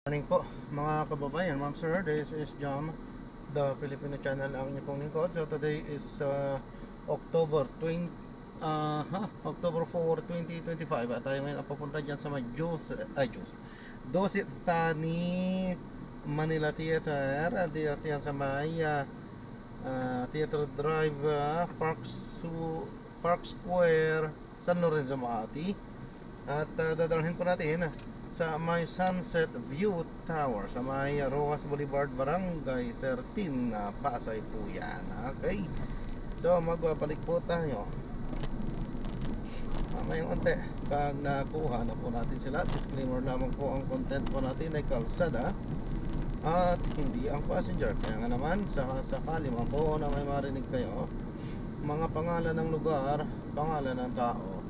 Morning po mga kababayan, ma'am sir, this is Jam, the Filipino channel ang inyong pong lingkod. So today is October 20, October 4, 2025 at tayo ngayon ang pupunta dyan sa may Dusit Thani Manila Theater at yan sa may Theater Drive, Park Square, San Lorenzo, Makati. At dadalhin po natin sa may Sunset View Tower sa may Rojas Boulevard, Barangay 13, Pasay po yan. Okay, so magbabalik po tayo mamayang onte pag nakuha na po natin sila. Disclaimer lamang po, ang content po natin ay kalsada at hindi ang passenger. Kaya nga naman sakali man po na may marinig kayo mga pangalan ng lugar, pangalan ng tao,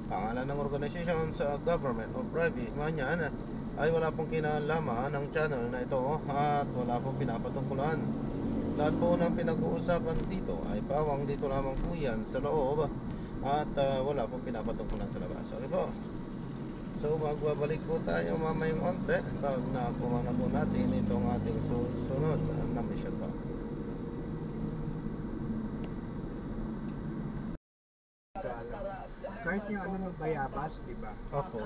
pangalan ng organisasyon sa government o private man yan, ay wala pong kinalaman ng channel na ito at wala pong pinapatungkulan. Lahat po ng pinag-uusapan dito ay pawang dito lamang po yan sa loob at wala pong pinapatungkulan sa labas. Okay po, so magbabalik po tayo mamayang onte pag nakuha na po natin itong ating susunod na mission po. Kahit yung ano Bayabas, di ba? Opo.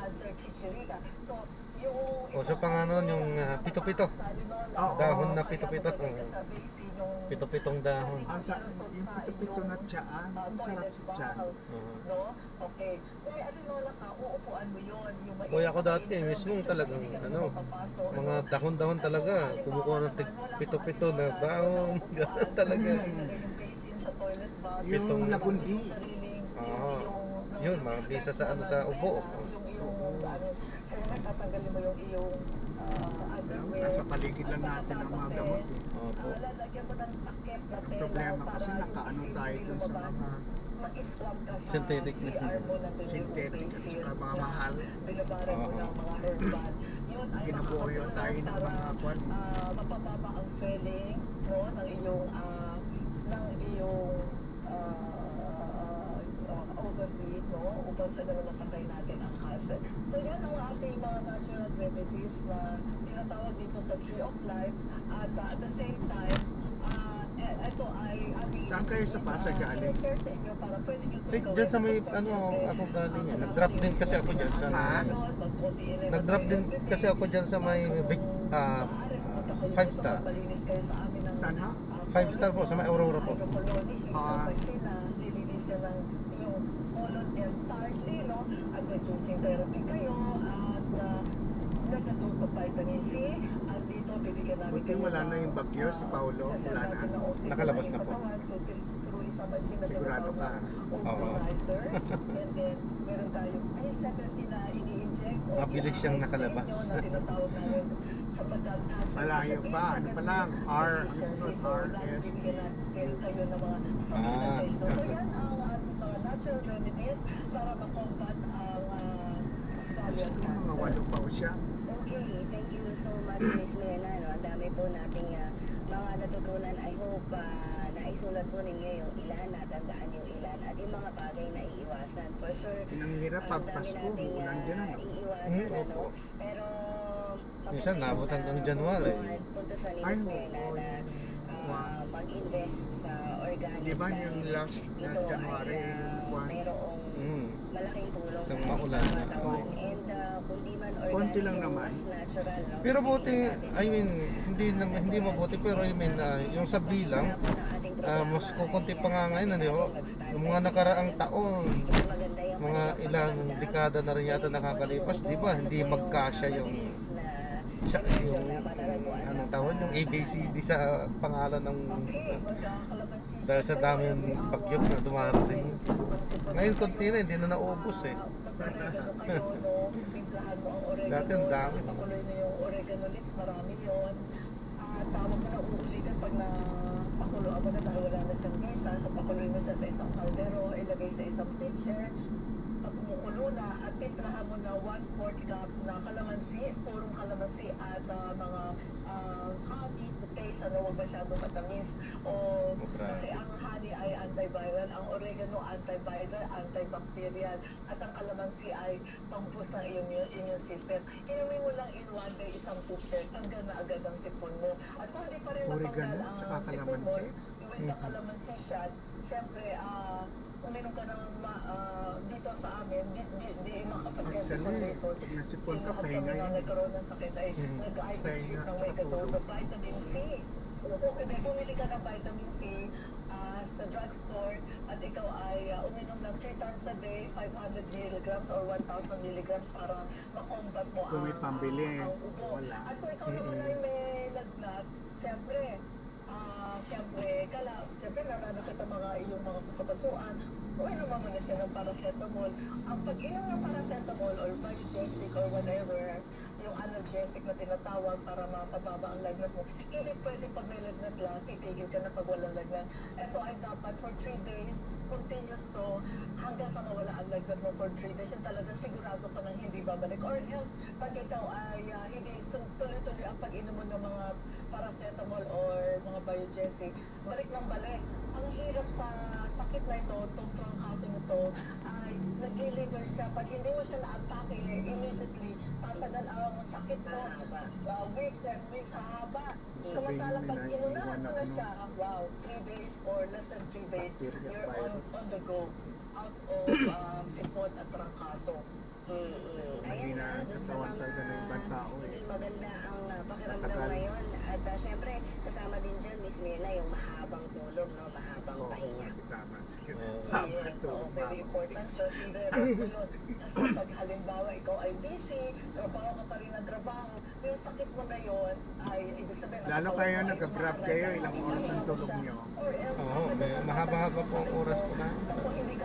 O so pang ano yung pito-pito. Dahon na pito-pito. Pito-pitong dahon. Yung pito-pito na tiyaan, ang sarap sa tiyan. Okay. Kaya ano mo lang uupuan mo yun. Kuya ko dati mismo talagang ano, mga dahon-dahon talaga. Kumukuha ng pito-pito na dahon. Ganun talaga. Yung lagundi. Oo. Yun, mabisa sa ano sa ubo. Tatanggalin mo yung iyong Nasa paligid lang natin ang mga gamot. Opo. lalagyan mo ng takip na Ang problema kasi nakaano tayo dun sa mga Synthetic na. synthetic at saka mga mahal. Binabaran mo ng mga herbal. Yun ay Ginubuyo tayo ng mga kwan. mapababa ang swelling, no, ng iyong overweight, no, upang sa naman makatay natin ang cancer. So yan ang ating mga natural remedies na tinatawag dito sa Tree of Life at at the same time ito ay Saan kayo sa Pasay galing? Dyan sa may ano ako galing yan. Nag-drop din kasi ako dyan sa Nag-drop din kasi ako dyan sa may 5 star. Saan ha? 5 star po sa may Aurora po. At reducing therapy kayo at nagkatulog sa vitamin C at dito bibigyan namin Buti wala na yung bagyo si Paulo, wala na. Nakalabas na po. Sigurado ka? Oo. And then meron tayong I-70 na ini-inject. Mabilis siyang nakalabas. Malayo pa, ano pa lang? R, ang sunod, R, S, T, U. So yan ang mga natural remedies para makombat ang Diyos ko, mga walo pa o siya. Okay, thank you so much, Miss Mena. No? Ang dami po nating mga natutunan. I hope naisulat po ninyo yung ilan, natandaan yung ilan, at yung mga bagay na iiwasan. For sure, Pinanghirap pag Pasko, ulan din ano. iiwasan, Opo. Pero, Minsan naabot hanggang January. Punto sa ni Ay, Miss Mena oo, na mag-invest sa organic. Di ba yung last na Ito January, ay, kwan? mayroong malaking tulong Isang sa maulan na. katawan. And kung di man organic, Konti lang naman. natural, no? Pero buti, I mean, hindi mabuti, pero I mean, yung sa bilang, mas kukunti pa nga ngayon, ano yun, yung mga nakaraang taon, mga ilang dekada na rin yata nakakalipas, di ba, hindi magkasya yung anong tawag, yung ABCD sa pangalan ng dahil sa dami yung bagyo na dumarating. Ngayon konti na, hindi na naubos eh. Dati ang dami. Pakuloy na yung oregano leaves, marami yun. Tawag mo na uulitin pag napakuloan mo na dahil wala na siyang gisa. So pakuloy mo siya sa isang kaldero, ilagay sa isang pitcher. Pag kumukulo na at titrahan mo na 1/4 cup na kalamansi, purong kalamansi at mga honey to taste ano, huwag masyado matamis. O, Sobra. kasi ang honey ay antiviral, ang oregano antiviral, antibacterial, at ang calamansi ay pang-boost ng immune system. Inumin mo lang in one day isang toothpick, tanggal na agad ang tipon mo. At kung hindi pa rin Oregano, natanggal tsaka ang tipon mo, calamansi. with the calamansi shot, syempre, uminom ka ng dito sa amin, di makapag-get Actually, pag nasipon ka, pahinga yun. nagkaroon ng sakit ay nag-eye Pahinga, ng tsaka may katulog. tulog. Vitamin C. Kung bumili ka ng vitamin C sa drugstore at ikaw ay uminom ng 3 times a day, 500 milligrams or 1,000 milligrams para makombat mo Kung may pambili, ang ubo. wala. At kung ikaw naman ay may lagnat, syempre, siyempre naranas ka mga iyong mga kapatuan, uminom mo na siya ng paracetamol. Ang pag-inom ng paracetamol or Biogesic or whatever, yung analgesic na tinatawag para mapababa ang lagnat mo, hindi pwede pag may lagnat lang, titigil ka na pag walang lagnat. Ito ay dapat for 3 days, continuous to, hanggang sa mawala ang lagnat mo for 3 days, yung talagang sigurado ka nang hindi babalik. Or else, pag ikaw ay hindi tuloy-tuloy ang pag-inom mo ng mga paracetamol or mga biogesic, balik ng balik. Ang hirap sa sakit na ito, itong trangkasing ito, ay nag-linger siya. Pag hindi mo siya na-atake, immediately, tatagal ang sakit mo, weeks and weeks, haba. Samantalang pag inunahan mo na siya, wow, 3 days or less than 3 days, you're on the go, out of sipon at trangkaso. Mahina ang katawan talaga ng ibang tao eh. Maganda ang pakiramdam Matagal. ngayon. At syempre, kasama din dyan, Miss Mirna, yung mahabang tulog, no? Mahabang Oo, pahinga. sabi tama. Sige. Oo. Tama Yes, ito. so very important siya. Kasi pag halimbawa ikaw ay busy, trabaho ka pa rin ng trabaho, yung sakit mo na yun ay ibig sabihin Lalo kayo, nag-grab kayo, ilang oras ang tulog nyo? Oo, mahaba-haba po ang oras po na.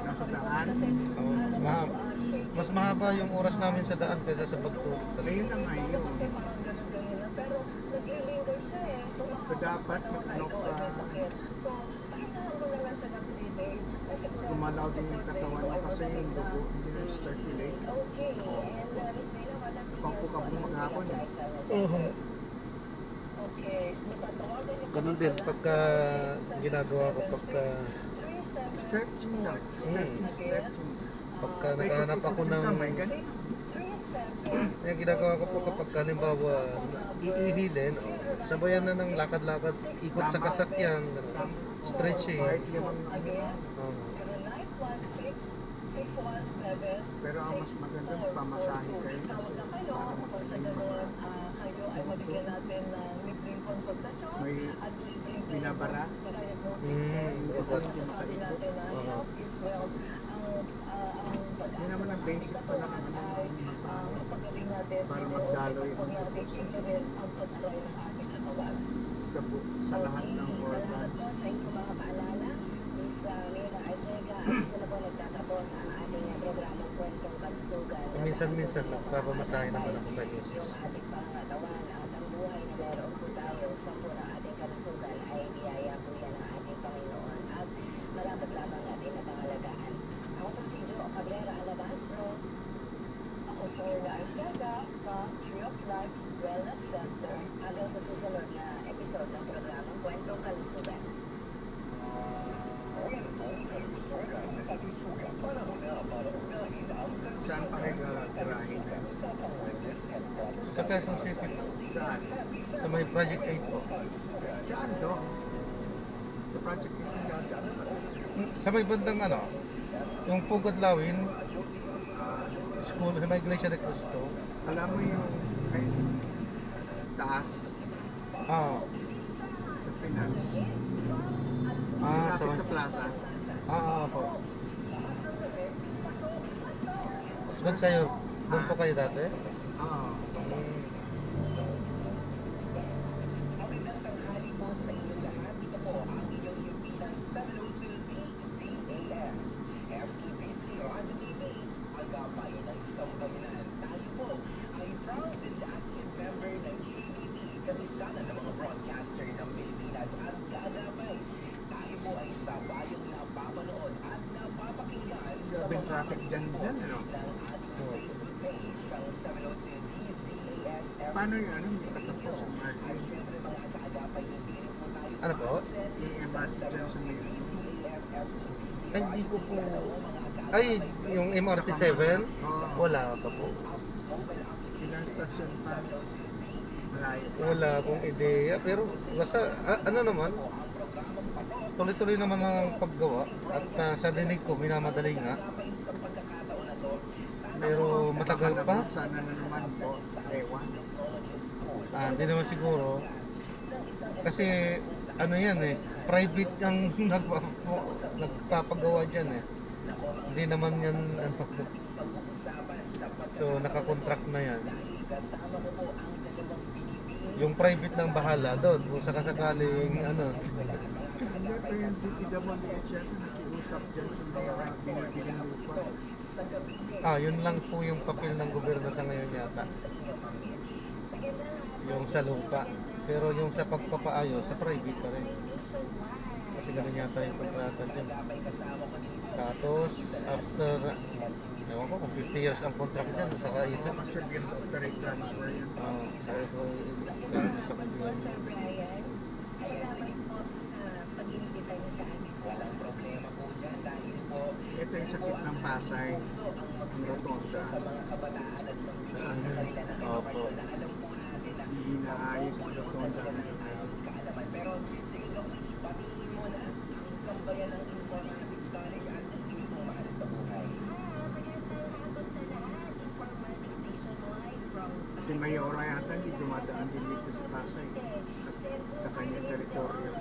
Nasa daan? Oo, mas mahaba yung oras namin sa daan kaysa sa pagtulog talaga. Ayun na nga yun. Pero nag-linger siya eh. So, dapat mag-ano ka, So, pahingahan mo naman siya ng 3 days. gumalaw din yung katawan mo kasi yung dugo hindi na circulate. Okay, and Miss Mirna, wala Pangpukabong maghapon eh. Oo. Okay. Ganun din pagka ginagawa ko pagka Stretching lang. Stretching. pagka May naghahanap ako ikot-ikot ng ka, may ganun. yung ginagawa ko po kapag halimbawa iihi din, sabayan na ng lakad-lakad, ikot sa Tama. kasakyan, ganun. Stretching. Kahit limang ano. Oo. Pero ang mas maganda, pamasahe kayo kasi para makita yung mga kayo ay mabigyan natin ng libreng konsultasyon may at libreng binabara. Dapat. sabi natin na health is wealth. Yun naman ang basic pa lang ang ano, ang masahe. Pagaling natin Para magdaloy ang natin ang pag-try ng ating katawan. Sa lahat ng organs. Sa inyong mga paalala, Miss Mirna Arcega, at ito na po nagtatapos ang ating programang Kwentong Kalusugan. Minsan-minsan nagpapamasahe naman ako kay Mrs. Yung ating pangangatawan at ang buhay na meron po tayo sa po ng ating kalusugan ay biyaya po yan ng ating Panginoon at marapat lamang natin na pangalagaan. Ako po si Jo Cabrera Alabastro. Ako si Mirna Arcega from Tree of Life Wellness Center. Hanggang sa susunod na episode ng programang Kwentong Kalusugan. Saan pa kayo gagarahin? Sa Quezon City po, Saan? sa may Project 8 po. Saan to? Sa project nito dati. Sa may bandang ano, yung Pugad Lawin, Ah, school, sa may Iglesia de Cristo. alam mo yung ay, taas Ah, sa finance. sa Malapit may, sa plaza. po. Doon po kayo dati? Oo. Magandang tanghali po sa inyong lahat. Ito po ang inyong yupitan sa Philippine DAS. FTPC o ano TV, magkapay ng isang bangilan. Tayo po ay proud and active member ng KBP, kamisanan ng mga broadcaster ng Pilipinas at kaagapay. Tayo po ay sa bayong napapanood at napapakinggan sa Grabing traffic dyan, ano? ng ating Facebook page ng 702 DZAS paano yung ano, hindi pa tapos ang MRT? Ano po? Yung MRT dyan sa may Ay, hindi ko po... Ay, yung MRT7? Oo. Wala pa po. Ilang stasyon pa? Malayo pa. Wala akong ideya. Pero basta, ano naman, tuloy-tuloy naman ang paggawa. At sa dinig ko, minamadali nga. Pero matagal Baka pa. sana na naman po. Ewan. Hindi naman siguro. Kasi, ano yan eh, private ang nagpapagawa dyan eh. Hindi naman yan, ano. So, nakakontract na yan. Yung private nang bahala doon, kung sakasakaling, ano. Hindi pa yung DPWH yan nakiusap dyan sa mga binibiling lupa. Yun lang po yung papel ng gobyerno sa ngayon yata. Yung sa lupa. Pero yung sa pagpapaayos, sa private pa rin. Kasi ganun yata yung kontrata dyan. Tapos, after, ewan ko kung 50 years ang contract dyan, saka isa. Recipient of the rate transfer yan. Sa ito, sa gobyerno. Brian, ay salamat po sa pag-imbita niyo sa amin. Walang problema po dyan dahil po Ito yung sakit ng Pasay, ang rotonda. Opo. Hindi naayos ang rotonda. Pero siguro, patingin mo na ang sambayan ng Informatics College at hindi mo mahal sa buhay. Si Mayora yata hindi dumadaan din dito sa Pasay. Kasi sa kanya teritoryo.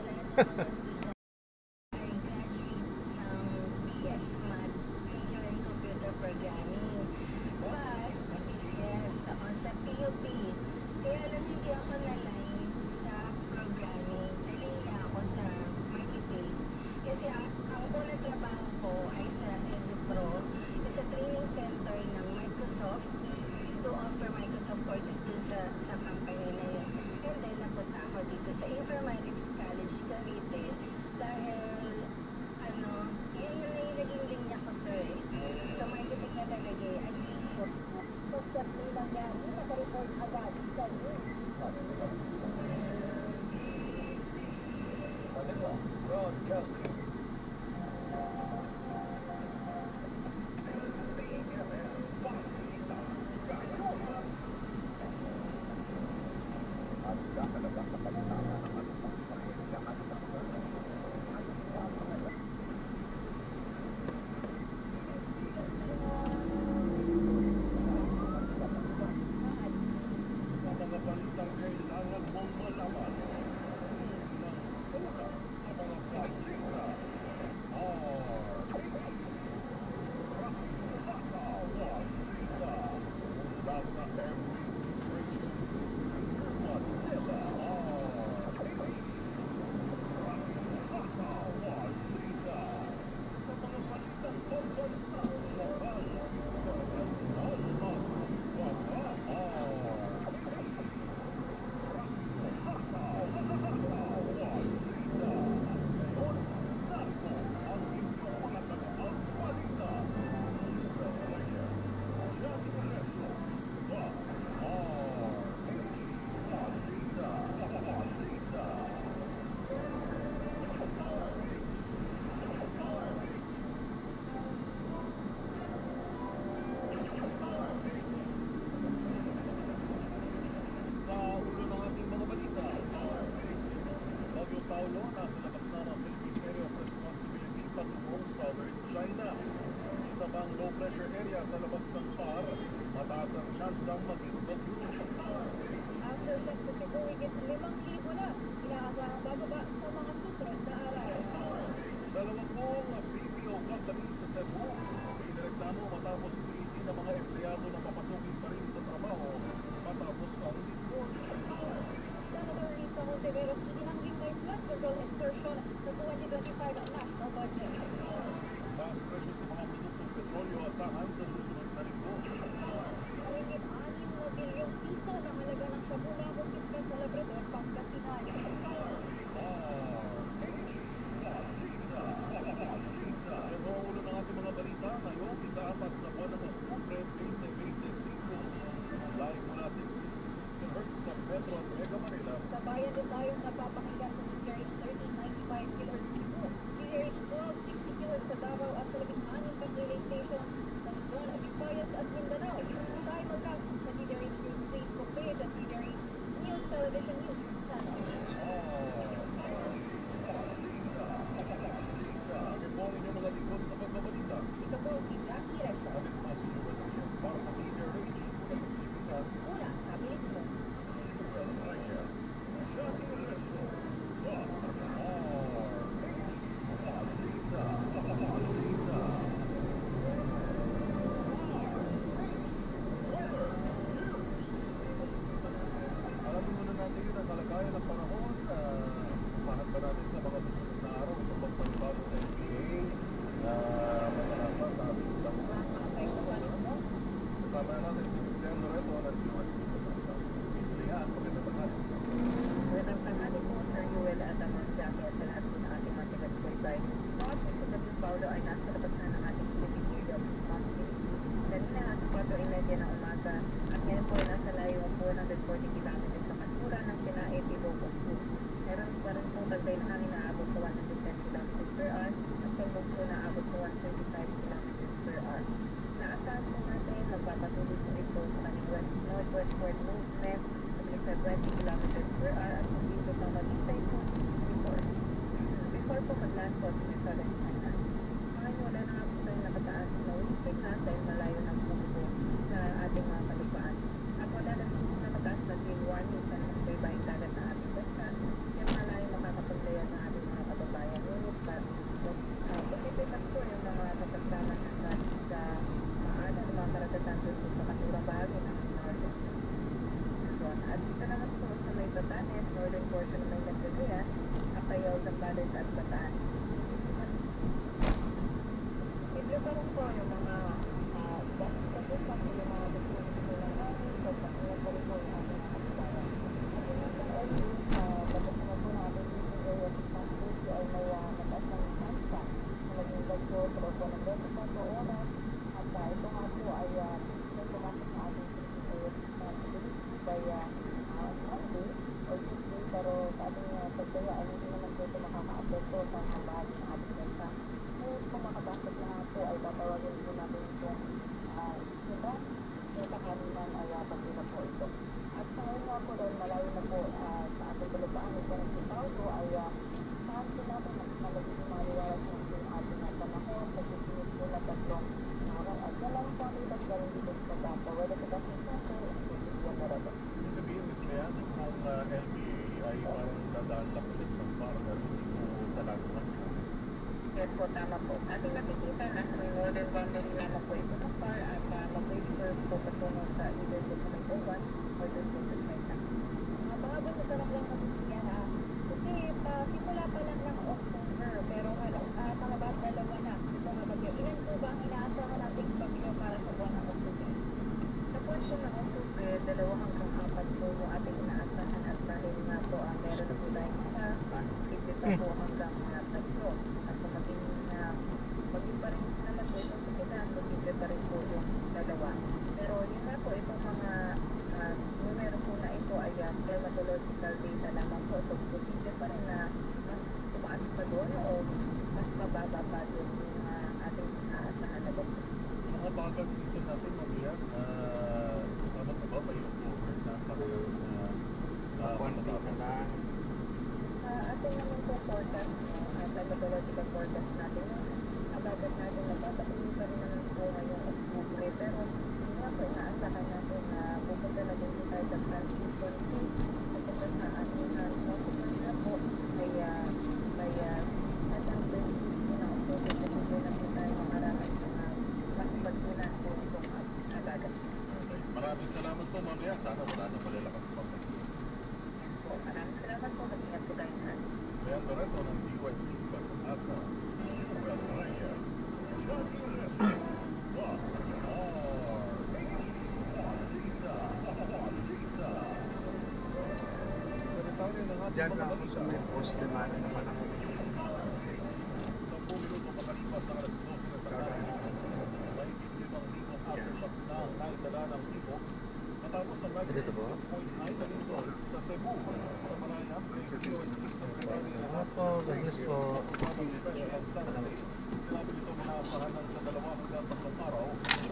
Sa bayan din tayo napapakinggan sa CRH 1395 kHz Cebu, CRH 1260 kHz sa Davao at sa 16 pang relay station sa Luzon, Visayas at Mindanao. Tayo mag-cast sa CRH News Facebook page at CRH News Television News Channel. Ito po si Jackie Resha. Una, kabilis mo. Alamin muna natin yun ang kalagayan ng panahon. Umahan pa natin sa mga susunod na araw ito pang panibago sa NBA na matalapa sa ating bansa. Kasama natin si Mr. Loreto ng US Yan, magandang tanghali. Magandang tanghali po, Sir Yuel at ang mga Jackie at sa lahat po ng ating mga taga-subaybay. Mga po sa Gabi Paulo ay nasa labas na ng ating Philippine Area of Responsibility. Kanina at 4:30 ng umaga at ngayon po ay nasa layo po ng 40 kilometers sa kanura ng Sinae, Ilocos Sur. Meron pa rin po tagbay na hangin na abot sa 110 kilometers per hour at pagbugs po na abot sa 125 kilometers per hour. Naasahan po natin magpapatuloy po ito sa kanyang northwestward movement sa 20 kilometers per hour at hindi ito pang maghintay po before po mag-land po sa Southern China. Ngayon wala na nga po tayo nakataas na wind na dahil malayo ng po sa ating mga kalupaan. At wala na po na mataas na wind warning sa nagbaybayang dagat na ating bansa. Yung malayo makakapaglayan ng ating mga kababayan. Ngunit positive po yung mga kasagdanan sa maanan ng mga karagatan doon sa kanurang bahagi ng Northern at dito naman po sa may Batanes, northern portion ng may Nagdagaya, Apayao, Zambales at Bataan. Libre pa rin po yung mga dahil sa yung mga gusto ng hangin, so pasingan po rin po yung ating mga kababayan. At yung mga early, pagkasingan po ng ating Philippine Area of Responsibility ay may mataas ng chance na maging bagyo sa loob po ng 24 oras at ito nga po ay may pumasok sa ating Philippine Area of Responsibility kaya Monday o Tuesday pero sa ating pagkaya ay hindi naman po ito makaka-apekto sa mga bahagi ng ating bansa. Ngayon kung makapasok na po ay tatawagin po natin itong isura yung kakaniman ay pagkita po ito. At sa ngayon nga po dahil malayo na po sa ating kalupaan ito ng Paulo ay saan po natin magiging maliwalas ng ating panahon pagkikinig po na 3 araw at walang po ang itas galing dito sa pagkata wala sa kasi center ang Loreto. Ibig sabihin, Mr. Yan, kung LBA ay parang dadaan lang ulit ng partner, hindi po talaga naman. Yes po, tama po. Ating nakikita na sa may northern boundary lamang po ito ng PAR at mag-reserve po patungo sa either po sa may Taiwan or doon po sa China. Mga bunot lang kabisiyan kasi simula pa lang ng October pero talaga dalawa na ito nga bagyo. Ilan po ba ang inaasahan nating bagyo para sa buwan ng October? Sa portion ng October, 2 hanggang 4 po yung ating inaasahan at dahil nga po meron na po tayong isa, ito po hanggang 3 at kung maging pa rin naman po itong pagkitaan, posible pa rin po yung 2. Pero yun nga po, itong mga numero po na ito ay climatological data lamang po. So, posible pa rin na mas tumaas pa doon o mas mababa pa doon yung ating inaasahan na bagyo. Mga bagat dito natin, Mamiyan, ano pa ba may over na parang Konti na lang. Atin naman po forecast, climatological forecast natin, abagat natin nagpapatuloy pa rin naman po ngayong October, pero yun nga po inaasahan natin na pupunta na din tayo sa transition phase, pupunta sa ating northern na po, may atang din na October, pupunta na po tayo makaranas ng mas pagtunan po itong abagat. Okay. Maraming salamat po, Mamiyan. Sana wala na malalakas pa. Maraming salamat po, mag-ingat po tayo na. Kaya Loreto ng DYC Pag-asa. Diyan lang ako sa may poste man naman ako. 10 minuto makalipas ang alas 12 na tanghali. May 55,000 aftershocks na naidala ng tipo matapos ang Dito po? 9 na lindol sa sa Cebu. Sa Malaya, Salamat po. God bless po. sinabi ito maasahan ng sa 2 hanggang 3 araw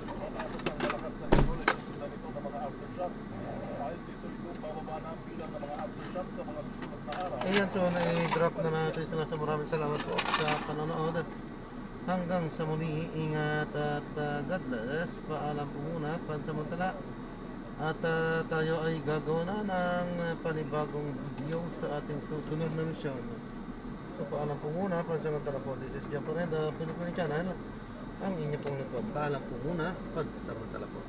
matapos ang malakas na sipon ay susundan ito ng mga aftershock. Dahil dito yung bababa na ang bilang ng mga aftershock sa mga susunod na araw. Ayan, so na-drop na natin sila. So maraming salamat po sa panonood. Hanggang sa muli, ingat at God bless. Paalam po muna, pansamantala. At tayo ay gagawa na ng panibagong video sa ating susunod na misyon. So paalam po muna, pansamantala po. This is John Pineda, Philippine Channel. Ang inyo pong lingkod. Paalam po muna, pansamantala po.